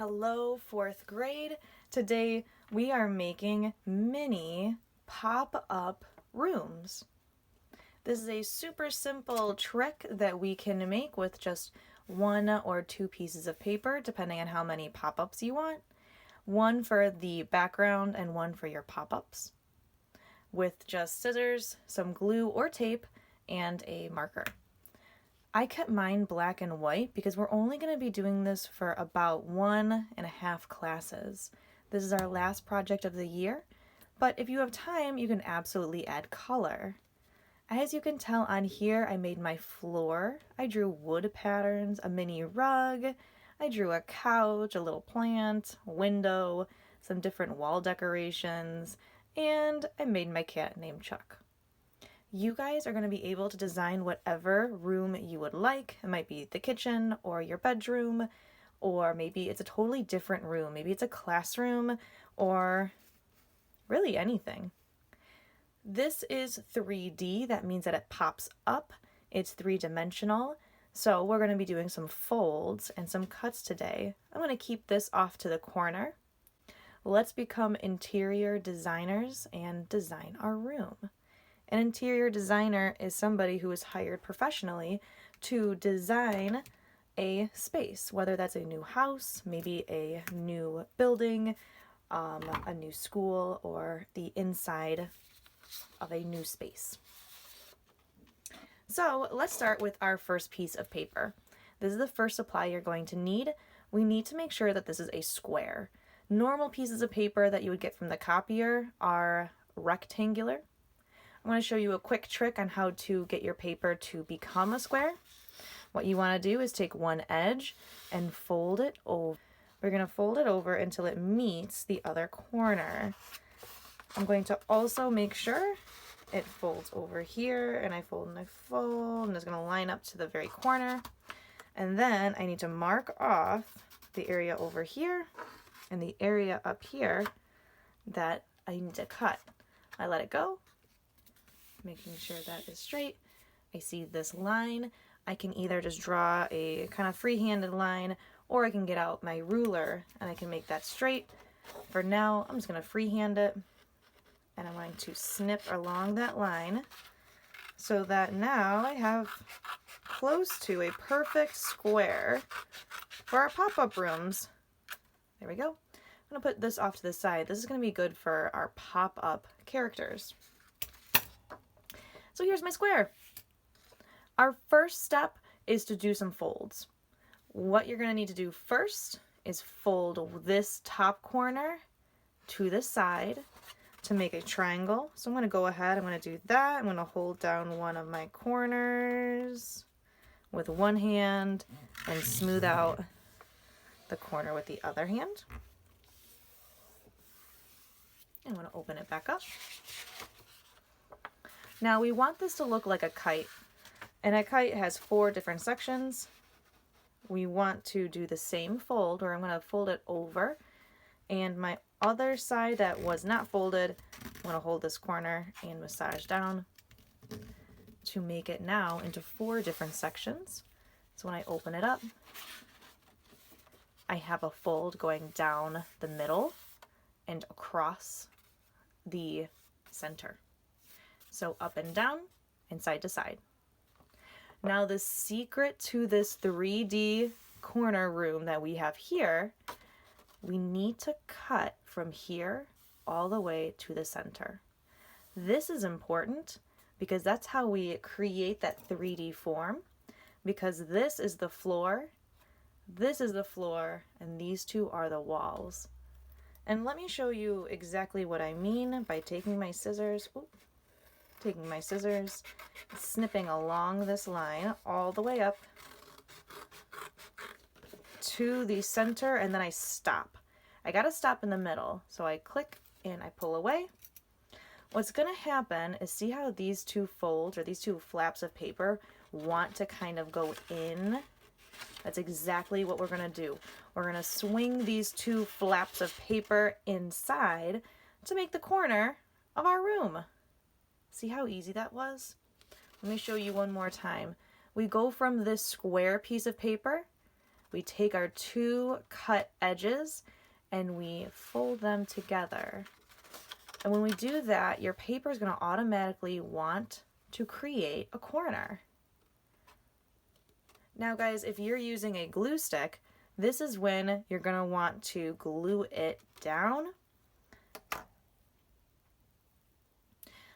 Hello, fourth grade. Today we are making mini pop-up rooms. This is a super simple trick that we can make with just 1 or 2 pieces of paper, depending on how many pop-ups you want. 1 for the background and 1 for your pop-ups. With just scissors, some glue or tape, and a marker. I kept mine black and white because we're only going to be doing this for about 1.5 classes. This is our last project of the year, but if you have time, you can absolutely add color. As you can tell on here, I made my floor. I drew wood patterns, a mini rug. I drew a couch, a little plant, a window, some different wall decorations, and I made my cat named Chuck. You guys are going to be able to design whatever room you would like. It might be the kitchen or your bedroom, or maybe it's a totally different room. Maybe it's a classroom or really anything. This is 3D. That means that it pops up. It's 3-dimensional. So we're going to be doing some folds and some cuts today. I'm going to keep this off to the corner. Let's become interior designers and design our room. An interior designer is somebody who is hired professionally to design a space, whether that's a new house, maybe a new building, a new school, or the inside of a new space. So let's start with our first piece of paper. This is the first supply you're going to need. We need to make sure that this is a square. Normal pieces of paper that you would get from the copier are rectangular. I'm going to show you a quick trick on how to get your paper to become a square. What you want to do is take one edge and fold it over. We're going to fold it over until it meets the other corner. I'm going to also make sure it folds over here, and I fold and I fold, and it's going to line up to the very corner. And then I need to mark off the area over here and the area up here that I need to cut. I let it go, making sure that is straight. I see this line. I can either just draw a kind of free-handed line, or I can get out my ruler and I can make that straight. For now, I'm just going to freehand it, and I'm going to snip along that line so that now I have close to a perfect square for our pop-up rooms. There we go. I'm going to put this off to the side. This is going to be good for our pop-up characters. So here's my square. Our first step is to do some folds. What you're going to need to do first is fold this top corner to the side to make a triangle. So I'm going to go ahead, I'm going to do that. I'm going to hold down one of my corners with one hand and smooth out the corner with the other hand. I'm going to open it back up. Now we want this to look like a kite, and a kite has 4 different sections. We want to do the same fold, where I'm going to fold it over, and my other side that was not folded, I'm going to hold this corner and massage down to make it now into 4 different sections. So when I open it up, I have a fold going down the middle and across the center. So up and down and side to side. Now the secret to this 3D corner room that we have here, we need to cut from here all the way to the center. This is important because that's how we create that 3D form, because this is the floor, and these 2 are the walls. And let me show you exactly what I mean by taking my scissors, snipping along this line all the way up to the center, and then I stop. I gotta stop in the middle. So I click and I pull away. What's gonna happen is, see how these 2 folds, or these 2 flaps of paper, want to kind of go in? That's exactly what we're gonna do. We're gonna swing these 2 flaps of paper inside to make the corner of our room. See how easy that was? Let me show you one more time. We go from this square piece of paper, we take our two cut edges and we fold them together. And when we do that, your paper is going to automatically want to create a corner. Now guys, if you're using a glue stick, this is when you're going to want to glue it down.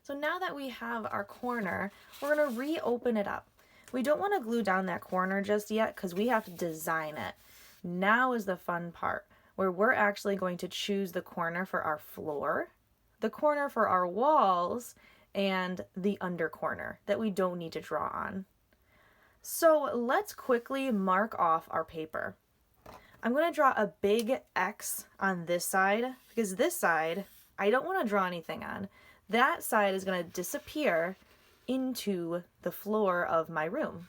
So now that we have our corner, we're going to reopen it up. We don't want to glue down that corner just yet because we have to design it. Now is the fun part, where we're actually going to choose the corner for our floor, the corner for our walls, and the under corner that we don't need to draw on. So let's quickly mark off our paper. I'm going to draw a big X on this side because this side I don't want to draw anything on. That side is going to disappear into the floor of my room.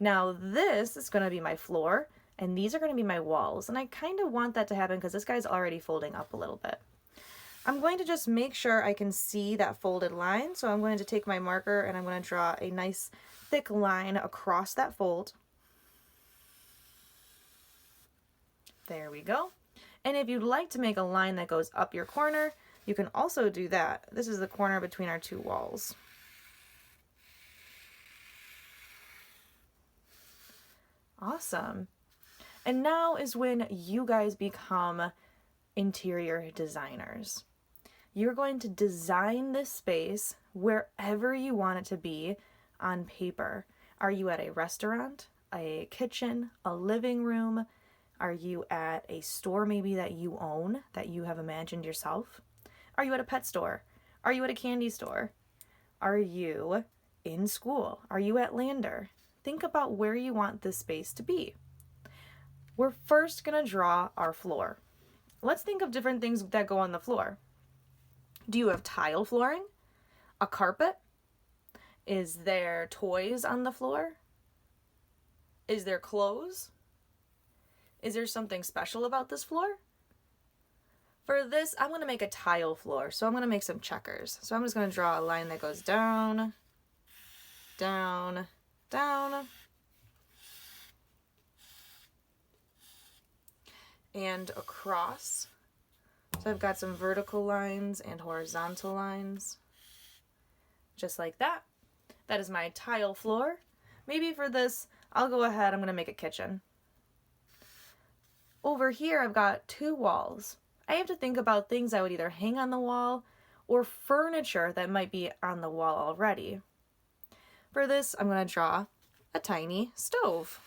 Now this is going to be my floor and these are going to be my walls, and I kind of want that to happen because this guy's already folding up a little bit. I'm going to just make sure I can see that folded line, so I'm going to take my marker and I'm going to draw a nice thick line across that fold. There we go. And if you'd like to make a line that goes up your corner, you can also do that. This is the corner between our two walls. Awesome. And now is when you guys become interior designers. You're going to design this space wherever you want it to be on paper. Are you at a restaurant, a kitchen, a living room? Are you at a store maybe that you own, that you have imagined yourself? Are you at a pet store? Are you at a candy store? Are you in school? Are you at Lander? Think about where you want this space to be. We're first going to draw our floor. Let's think of different things that go on the floor. Do you have tile flooring? A carpet? Is there toys on the floor? Is there clothes? Is there something special about this floor? For this, I'm going to make a tile floor, so I'm going to make some checkers. So I'm just going to draw a line that goes down, down, down, and across. So I've got some vertical lines and horizontal lines, just like that. That is my tile floor. Maybe for this, I'll go ahead, I'm going to make a kitchen. Over here, I've got two walls. I have to think about things I would either hang on the wall or furniture that might be on the wall already. For this, I'm going to draw a tiny stove.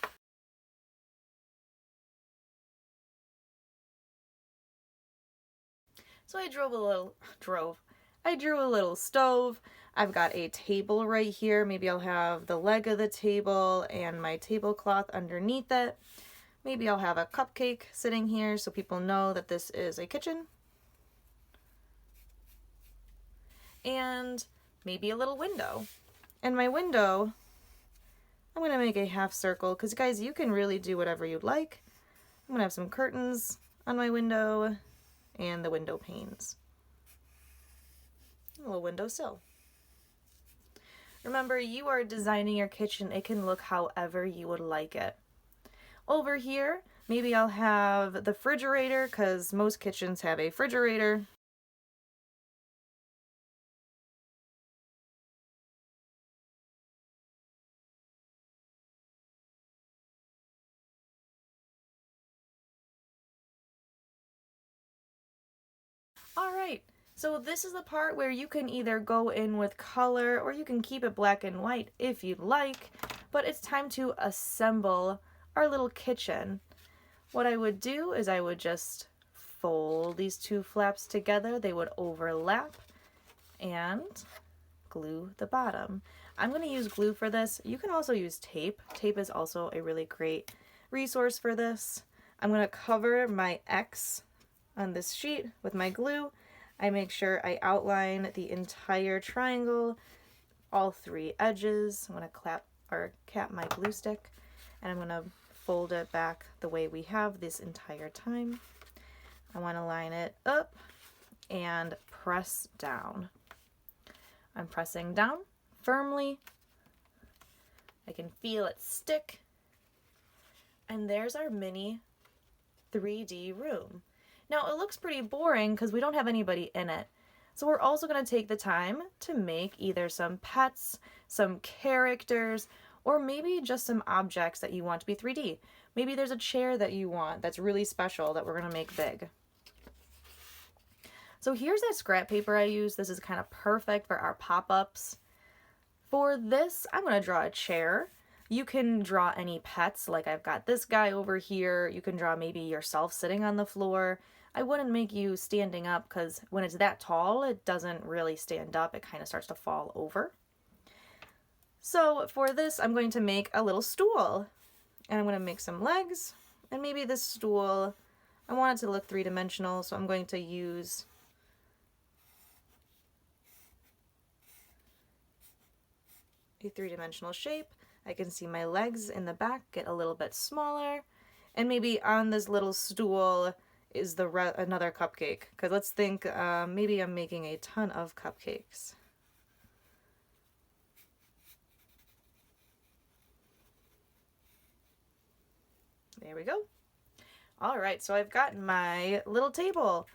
So I drew a little stove. I've got a table right here. Maybe I'll have the leg of the table and my tablecloth underneath it. Maybe I'll have a cupcake sitting here so people know that this is a kitchen. And maybe a little window. And my window, I'm going to make a half circle because guys, you can really do whatever you'd like. I'm going to have some curtains on my window and the window panes. A little windowsill. Remember, you are designing your kitchen. It can look however you would like it. Over here, maybe I'll have the refrigerator because most kitchens have a refrigerator. All right, so this is the part where you can either go in with color or you can keep it black and white if you'd like, but it's time to assemble our little kitchen. What I would do is I would just fold these two flaps together. They would overlap and glue the bottom. I'm going to use glue for this. You can also use tape. Tape is also a really great resource for this. I'm going to cover my X on this sheet with my glue. I make sure I outline the entire triangle, all three edges. I'm going to cap my glue stick, and I'm going to fold it back the way we have this entire time. I want to line it up and press down. I'm pressing down firmly. I can feel it stick. And there's our mini 3D room. Now it looks pretty boring because we don't have anybody in it. So we're also going to take the time to make either some pets, some characters, or maybe just some objects that you want to be 3D. Maybe there's a chair that you want that's really special that we're going to make big. So here's that scrap paper I use. This is kind of perfect for our pop-ups. For this, I'm going to draw a chair. You can draw any pets, like I've got this guy over here. You can draw maybe yourself sitting on the floor. I wouldn't make you standing up because when it's that tall, it doesn't really stand up. It kind of starts to fall over. So for this, I'm going to make a little stool. And I'm going to make some legs. And maybe this stool, I want it to look three-dimensional, so I'm going to use a three-dimensional shape. I can see my legs in the back get a little bit smaller. And maybe on this little stool is another cupcake. Because let's think, maybe I'm making a ton of cupcakes. There we go. All right, so I've got my little table.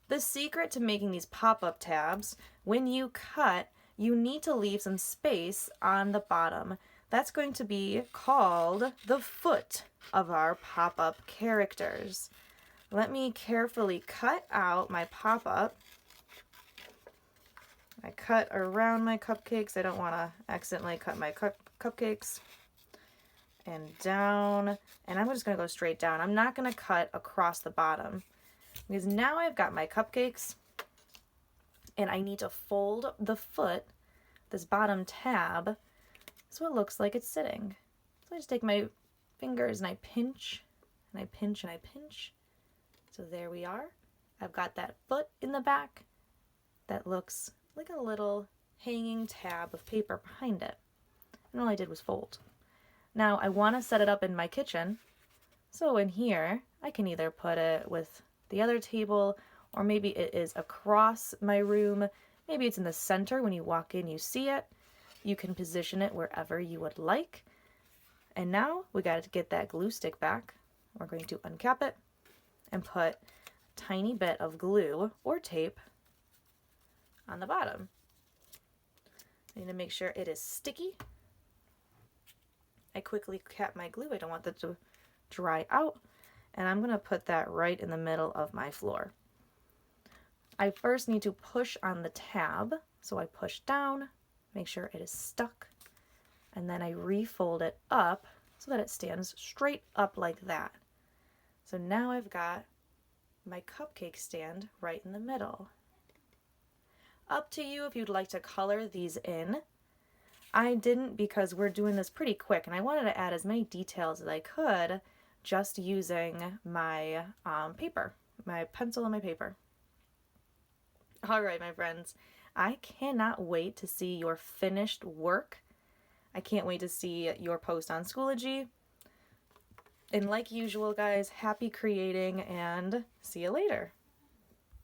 The secret to making these pop-up tabs, when you cut, you need to leave some space on the bottom. That's going to be called the foot of our pop-up characters. Let me carefully cut out my pop-up. I cut around my cupcakes. I don't want to accidentally cut my cupcakes. And down. And I'm just going to go straight down. I'm not going to cut across the bottom. Because now I've got my cupcakes. And I need to fold the foot, this bottom tab, so it looks like it's sitting. So I just take my fingers and I pinch, and I pinch, and I pinch. So there we are. I've got that foot in the back that looks like a little hanging tab of paper behind it. And all I did was fold. Now I want to set it up in my kitchen. So in here, I can either put it with the other table, or maybe it is across my room. Maybe it's in the center. When you walk in, you see it. You can position it wherever you would like. And now we got to get that glue stick back. We're going to uncap it and put a tiny bit of glue or tape on the bottom. I need to make sure it is sticky. I quickly cap my glue. I don't want that to dry out. And I'm going to put that right in the middle of my floor. I first need to push on the tab. So I push down, make sure it is stuck, and then I refold it up so that it stands straight up like that. So now I've got my cupcake stand right in the middle. Up to you if you'd like to color these in. I didn't because we're doing this pretty quick and I wanted to add as many details as I could just using my paper, my pencil and my paper. All right, my friends, I cannot wait to see your finished work. I can't wait to see your post on Schoology. And like usual, guys, happy creating and see you later.